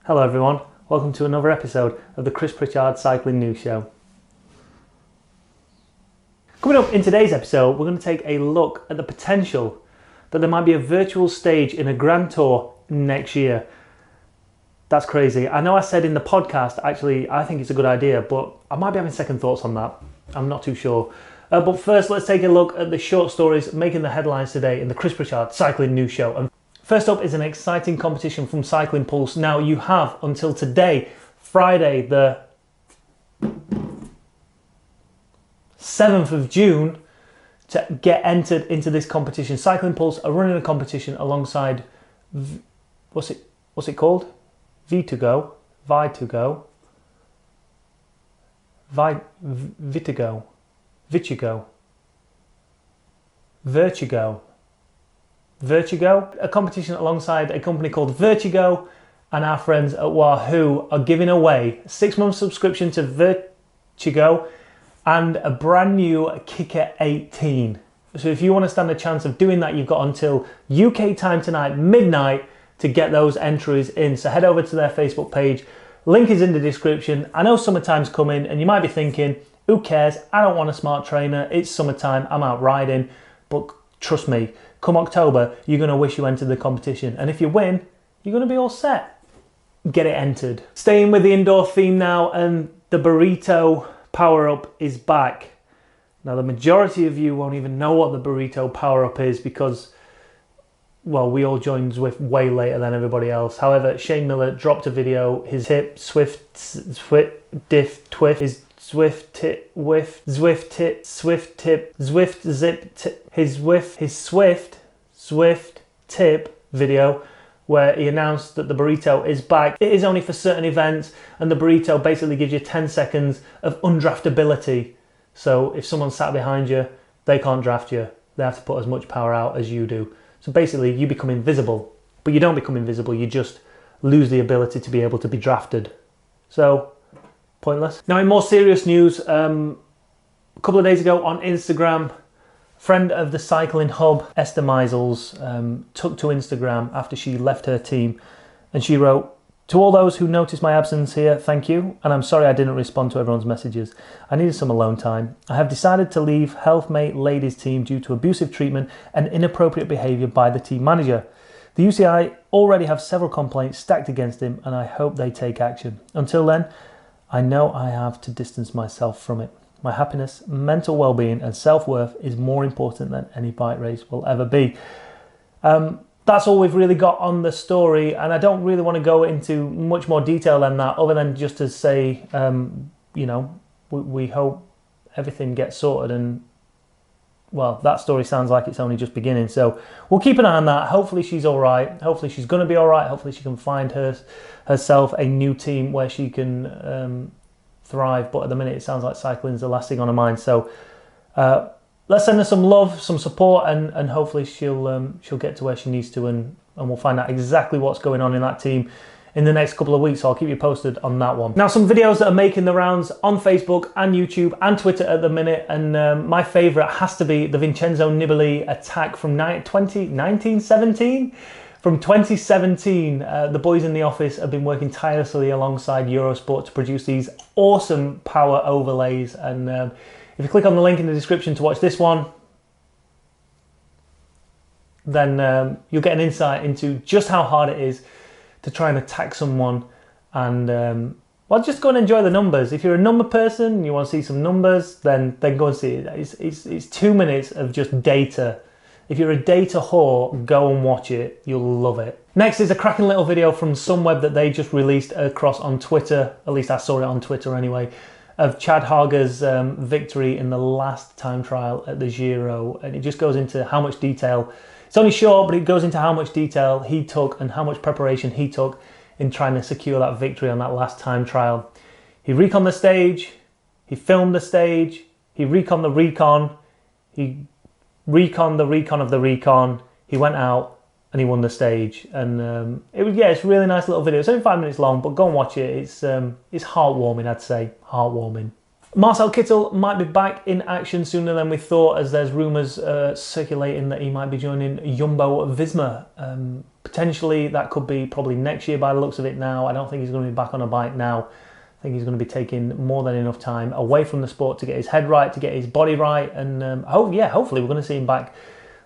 Hello everyone, welcome to another episode of the Pritchard Cycling News Show. Coming up in today's episode, we're going to take a look at the potential that there might be a virtual stage in a Grand Tour next year. That's crazy. I know I said in the podcast, actually, I think it's a good idea, but I might be having second thoughts on that. I'm not too sure. But first, let's take a look at the short stories making the headlines today in the Pritchard Cycling News Show. And first up is an exciting competition from Cycling Pulse. Now, you have until today, Friday, the 7th of June, to get entered into this competition. Cycling Pulse are running a competition alongside, what's it called? Vitugo, Vertigo, a competition alongside a company called Vertigo, and our friends at Wahoo are giving away a 6-month subscription to Vertigo and a brand new Kicker 18. So if you want to stand a chance of doing that, you've got until UK time tonight, midnight, to get those entries in. So head over to their Facebook page. Link is in the description. I know summertime's coming and you might be thinking, who cares? I don't want a smart trainer. It's summertime. I'm out riding. But trust me, come October, you're going to wish you entered the competition. And if you win, you're going to be all set. Get it entered. Staying with the indoor theme now, and the burrito power-up is back. Now, the majority of you won't even know what the burrito power-up is because, well, we all joined Zwift way later than everybody else. However, Shane Miller dropped a video, his tip, Zwift Zwift tip video, where he announced that the burrito is back. It is only for certain events, and the burrito basically gives you 10 seconds of undraftability. So if someone sat behind you, they can't draft you. They have to put as much power out as you do. So basically you become invisible, but you don't become invisible, you just lose the ability to be able to be drafted. So, pointless. Now, in more serious news, a couple of days ago on Instagram, friend of the CyclingHub, Esther Meisels, took to Instagram after she left her team, and she wrote, "To all those who noticed my absence here, thank you, and I'm sorry I didn't respond to everyone's messages. I needed some alone time. I have decided to leave Healthmate Ladies team due to abusive treatment and inappropriate behaviour by the team manager. The UCI already have several complaints stacked against him, and I hope they take action. Until then, I know I have to distance myself from it. My happiness, mental well-being and self-worth is more important than any bike race will ever be." That's all we've really got on the story, and I don't really want to go into much more detail than that, other than just to say, we hope everything gets sorted, and, well, that story sounds like it's only just beginning, so we'll keep an eye on that. Hopefully she's all right. Hopefully she's going to be all right. Hopefully she can find herself a new team where she can thrive, but at the minute it sounds like cycling's the last thing on her mind, so let's send her some love, some support, and hopefully she'll get to where she needs to, and we'll find out exactly what's going on in that team in the next couple of weeks, so I'll keep you posted on that one. Now, some videos that are making the rounds on Facebook and YouTube and Twitter at the minute, and my favourite has to be the Vincenzo Nibali attack from 2017. From 2017, the boys in the office have been working tirelessly alongside Eurosport to produce these awesome power overlays, and if you click on the link in the description to watch this one, then you'll get an insight into just how hard it is to try and attack someone, and well, just go and enjoy the numbers. If you're a number person and you want to see some numbers, then go and see it. It's 2 minutes of just data. If you're a data whore, go and watch it. You'll love it. Next is a cracking little video from Sunweb that they just released across on Twitter. At least I saw it on Twitter anyway, of Chad Hagar's victory in the last time trial at the Giro, and it just goes into how much detail. It's only short, but it goes into how much detail he took and how much preparation he took in trying to secure that victory on that last time trial. He reconned the stage, he filmed the stage, he reconned the recon, he reconned the recon of the recon, he went out and he won the stage. And it's a really nice little video. It's only 5 minutes long, but go and watch it. It's heartwarming, I'd say. Heartwarming. Marcel Kittel might be back in action sooner than we thought, as there's rumours circulating that he might be joining Jumbo-Visma. Potentially that could be probably next year by the looks of it now. I don't think he's going to be back on a bike now. I think he's going to be taking more than enough time away from the sport to get his head right, to get his body right, and hopefully we're going to see him back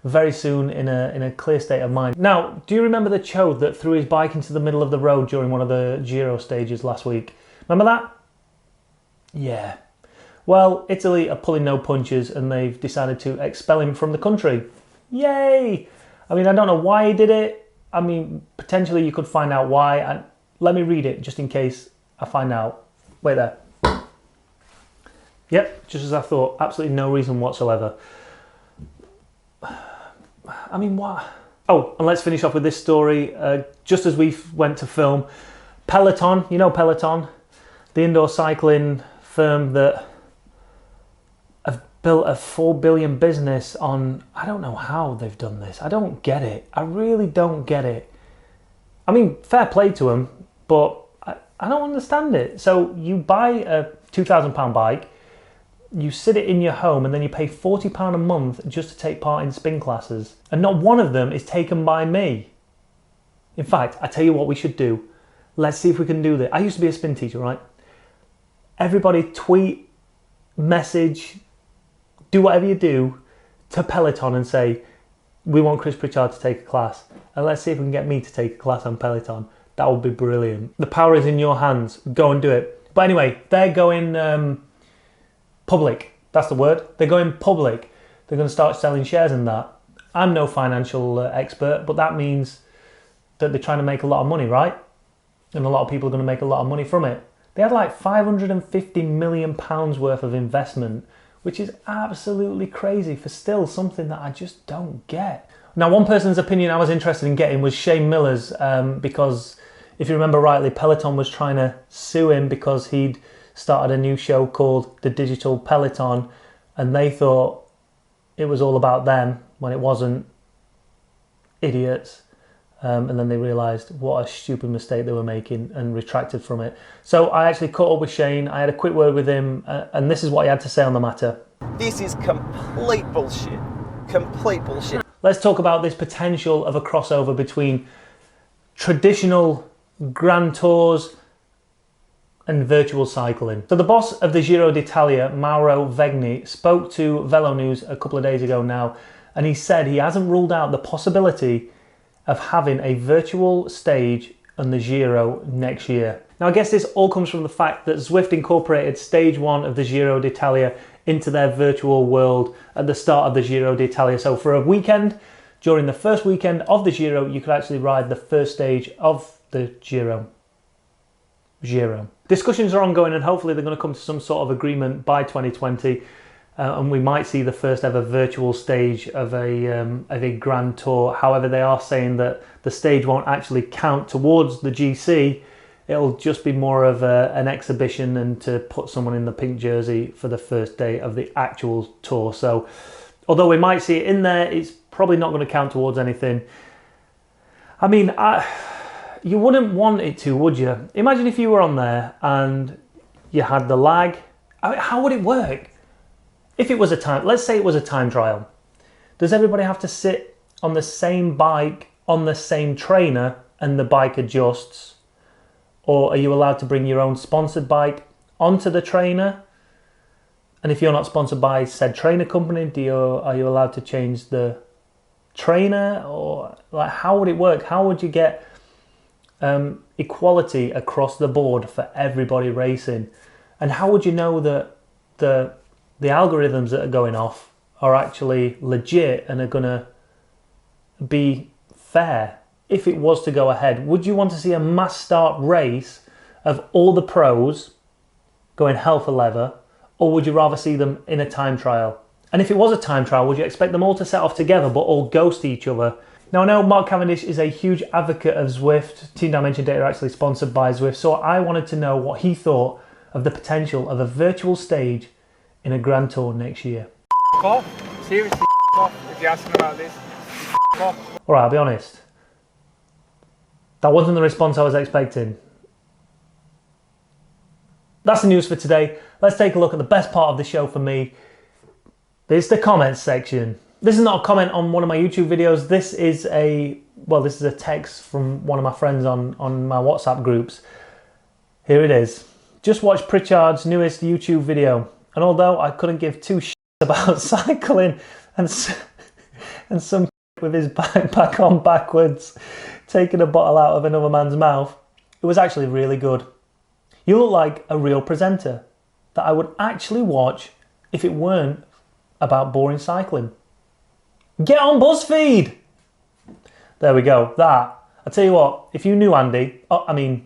very soon in a clear state of mind. Now, do you remember the chode that threw his bike into the middle of the road during one of the Giro stages last week? Remember that? Yeah. Well, Italy are pulling no punches and they've decided to expel him from the country. Yay! I mean, I don't know why he did it. I mean, potentially you could find out why. And let me read it just in case I find out. Wait there. Yep, just as I thought. Absolutely no reason whatsoever. I mean, what? Oh, and let's finish off with this story. Just as we went to film, Peloton, you know Peloton, the indoor cycling firm that have built a 4 billion business on, I don't know how they've done this. I don't get it. I really don't get it. I mean, fair play to them, but I don't understand it. So you buy a £2,000 bike, you sit it in your home, and then you pay £40 a month just to take part in spin classes. And not one of them is taken by me. In fact, I tell you what we should do. Let's see if we can do this. I used to be a spin teacher, right? Everybody tweet, message, do whatever you do to Peloton and say, we want Chris Pritchard to take a class. And let's see if we can get me to take a class on Peloton. That would be brilliant. The power is in your hands. Go and do it. But anyway, they're going public. That's the word. They're going public. They're going to start selling shares in that. I'm no financial expert, but that means that they're trying to make a lot of money, right? And a lot of people are going to make a lot of money from it. They had like £550 million worth of investment, which is absolutely crazy for still something that I just don't get. Now, one person's opinion I was interested in getting was Shane Miller's, because if you remember rightly, Peloton was trying to sue him because he'd started a new show called The Digital Peloton, and they thought it was all about them when it wasn't. Idiots. And then they realised what a stupid mistake they were making and retracted from it. So I actually caught up with Shane. I had a quick word with him, and this is what he had to say on the matter. This is complete bullshit. Complete bullshit. Let's talk about this potential of a crossover between traditional Grand Tours and virtual cycling. So the boss of the Giro d'Italia, Mauro Vegni, spoke to Velo News a couple of days ago now, and he said he hasn't ruled out the possibility of having a virtual stage on the Giro next year. Now, I guess this all comes from the fact that Zwift incorporated stage 1 of the Giro d'Italia into their virtual world at the start of the Giro d'Italia. So for a weekend, during the first weekend of the Giro, you could actually ride the first stage of the Giro. Discussions are ongoing, and hopefully they're going to come to some sort of agreement by 2020. And we might see the first ever virtual stage of a Grand Tour. However, they are saying that the stage won't actually count towards the GC. It'll just be more of an exhibition and to put someone in the pink jersey for the first day of the actual tour. So although we might see it in there, it's probably not going to count towards anything. I mean, you wouldn't want it to, would you? Imagine if you were on there and you had the lag. I mean, how would it work? If it was let's say it was a time trial, does everybody have to sit on the same bike, on the same trainer, and the bike adjusts? Or are you allowed to bring your own sponsored bike onto the trainer? And if you're not sponsored by said trainer company, are you allowed to change the trainer? Or like, how would it work? How would you get equality across the board for everybody racing? And how would you know that the algorithms that are going off are actually legit and are going to be fair? If it was to go ahead, would you want to see a mass start race of all the pros going hell for leather, or would you rather see them in a time trial? And if it was a time trial, would you expect them all to set off together but all ghost each other? Now, I know Mark Cavendish is a huge advocate of Zwift. Team Dimension Data are actually sponsored by Zwift, so I wanted to know what he thought of the potential of a virtual stage in a Grand Tour next year. Off. Seriously, off. If you're asking about this, off. Alright, I'll be honest. That wasn't the response I was expecting. that's the news for today. Let's take a look at the best part of the show for me. It's the comments section. This is not a comment on one of my YouTube videos. This is a text from one of my friends on my WhatsApp groups. Here it is. Just watched Pritchard's newest YouTube video, and although I couldn't give two shits about cycling and some with his backpack on backwards, taking a bottle out of another man's mouth, it was actually really good. You look like a real presenter that I would actually watch if it weren't about boring cycling. Get on BuzzFeed! There we go, that. I tell you what, if you knew Andy, I don't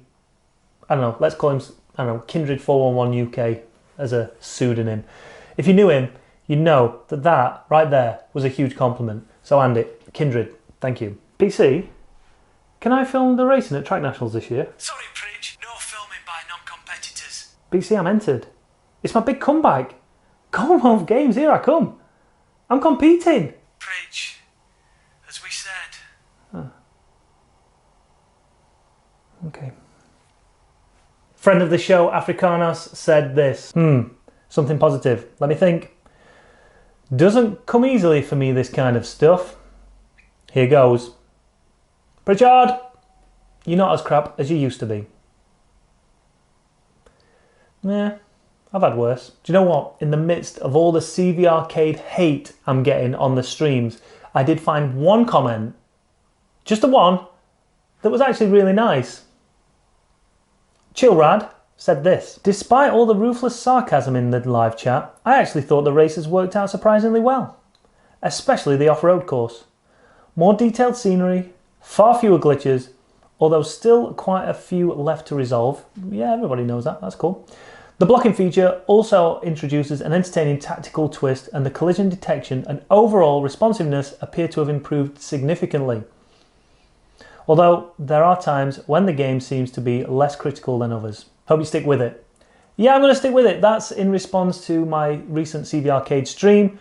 know, let's call him, Kindred 411 UK as a pseudonym. If you knew him, you know that right there was a huge compliment. So Andy, Kindred, thank you. PC, can I film the racing at Track Nationals this year? Sorry, Pritch, no filming by non-competitors. PC, I'm entered. It's my big comeback. Commonwealth Games, here I come. I'm competing. Pritch, as we said. Okay. Friend of the show, Africanos, said this. Something positive. Let me think. Doesn't come easily for me, this kind of stuff. Here goes. Pritchard, you're not as crap as you used to be. Yeah, I've had worse. Do you know what? In the midst of all the CV Arcade hate I'm getting on the streams, I did find one comment, just the one, that was actually really nice. Chillrad said this. Despite all the ruthless sarcasm in the live chat, I actually thought the races worked out surprisingly well. Especially the off-road course. More detailed scenery, far fewer glitches, although still quite a few left to resolve. Yeah, everybody knows that, that's cool. The blocking feature also introduces an entertaining tactical twist, and the collision detection and overall responsiveness appear to have improved significantly. Although there are times when the game seems to be less critical than others. Hope you stick with it. Yeah, I'm going to stick with it. That's in response to my recent CV Arcade stream.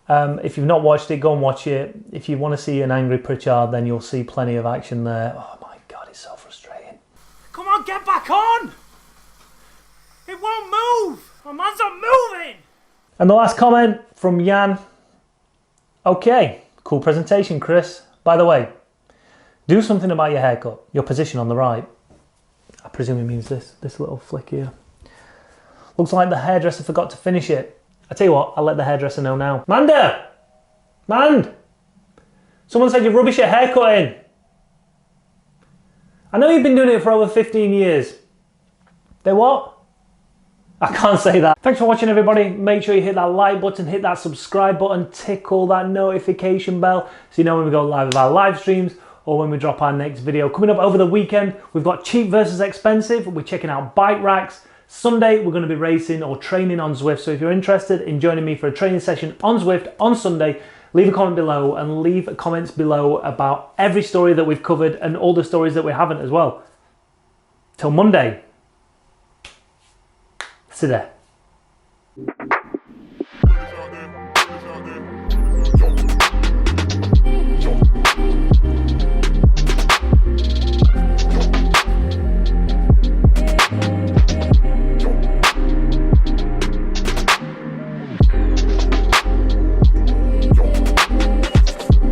If you've not watched it, go and watch it. If you want to see an angry Pritchard, then you'll see plenty of action there. Oh my God, it's so frustrating. Come on, get back on! It won't move! My man's not moving! And the last comment from Jan. Okay, cool presentation, Chris. By the way, do something about your haircut, your position on the right. I presume it means this little flick here. Looks like the hairdresser forgot to finish it. I tell you what, I'll let the hairdresser know now. Manda! Mand! Someone said you're rubbish at haircutting. I know you've been doing it for over 15 years. They what? I can't say that. Thanks for watching, everybody. Make sure you hit that like button, hit that subscribe button, tickle that notification bell so you know when we go live with our live streams or when we drop our next video. Coming up over the weekend, we've got cheap versus expensive. We're checking out bike racks. Sunday, we're going to be racing or training on Zwift. So if you're interested in joining me for a training session on Zwift on Sunday, leave a comment below and leave comments below about every story that we've covered and all the stories that we haven't as well. Till Monday. See there.